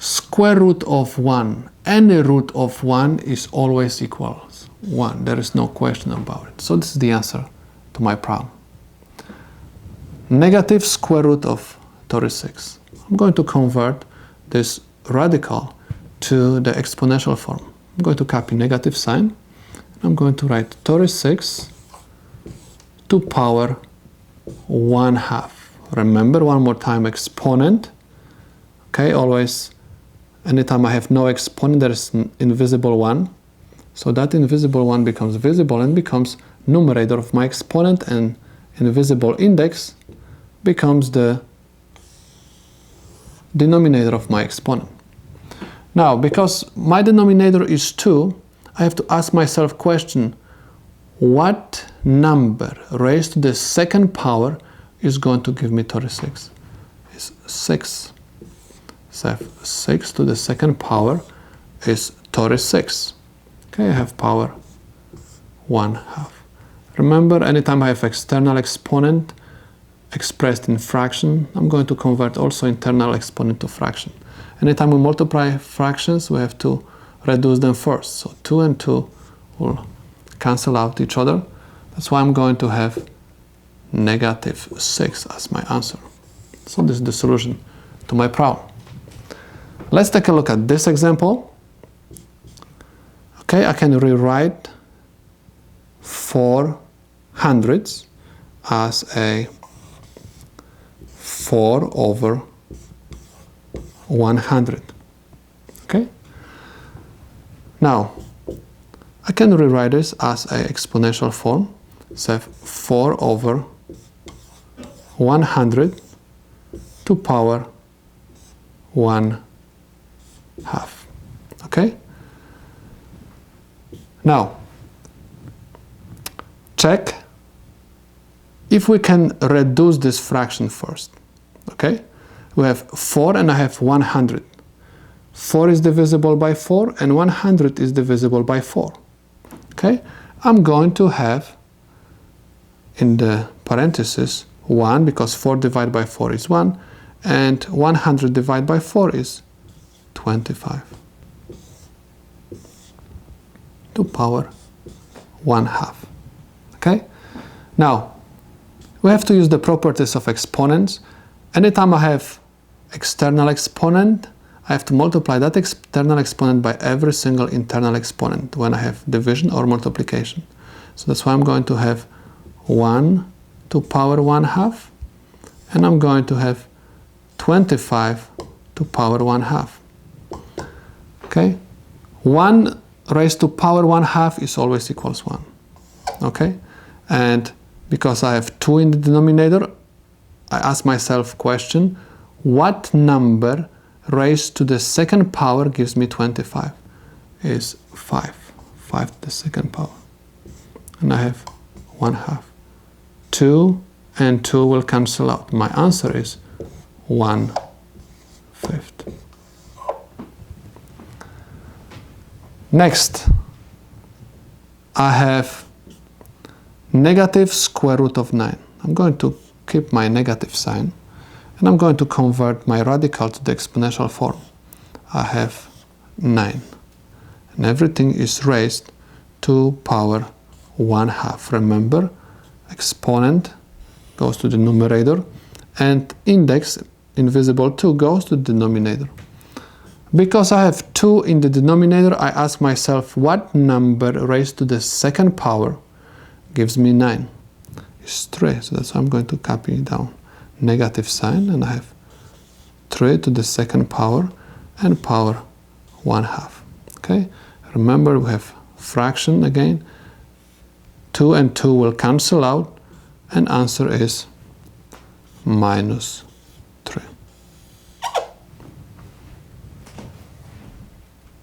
square root of 1, any root of 1 is always equals 1. There is no question about it. So this is the answer to my problem. Negative square root of 36. I'm going to convert this radical to the exponential form. I'm going to copy negative sign. I'm going to write 36 to power 1/2. Remember one more time, exponent. Okay, always, anytime I have no exponent, there is an invisible 1. So that invisible 1 becomes visible and becomes numerator of my exponent, and invisible index becomes the denominator of my exponent. Now, because my denominator is 2, I have to ask myself question, what number raised to the second power is going to give me 36? It's 6. So 6 to the second power is 36. Okay, I have power 1/2. Remember, anytime I have external exponent expressed in fraction, I'm going to convert also internal exponent to fraction. Anytime we multiply fractions, we have to reduce them first. So 2 and 2 will cancel out each other. That's why I'm going to have -6 as my answer. So this is the solution to my problem. Let's take a look at this example. Okay, I can rewrite 400 as a 4/100. Okay? Now, I can rewrite this as an exponential form. So 4/100 to power 1/2. Okay? Now, check if we can reduce this fraction first. Okay? We have 4 and I have 100. 4 is divisible by 4 and 100 is divisible by 4. Okay? I'm going to have in the parentheses 1, because 4 divided by 4 is 1, and 100 divided by 4 is 25 to power 1/2. Okay? Now, we have to use the properties of exponents. Anytime I have external exponent, I have to multiply that external exponent by every single internal exponent when I have division or multiplication. So that's why I'm going to have 1 to power 1/2, and I'm going to have 25 to power 1/2. Okay? 1 raised to power 1/2 is always equals 1. Okay? And because I have 2 in the denominator, I ask myself question, what number raised to the second power gives me 25? Is 5. 5 to the second power. And I have 1/2. 2 and 2 will cancel out. My answer is 1/5. Next, I have negative square root of 9. I'm going to keep my negative sign, and I'm going to convert my radical to the exponential form. I have 9, and everything is raised to power 1/2. Remember, exponent goes to the numerator, and index, invisible 2, goes to the denominator. Because I have 2 in the denominator, I ask myself what number raised to the second power gives me 9. It's 3, so that's why I'm going to copy down negative sign, and I have 3 to the second power and power 1/2. Okay? Remember, we have fraction again. 2 and 2 will cancel out, and answer is -2.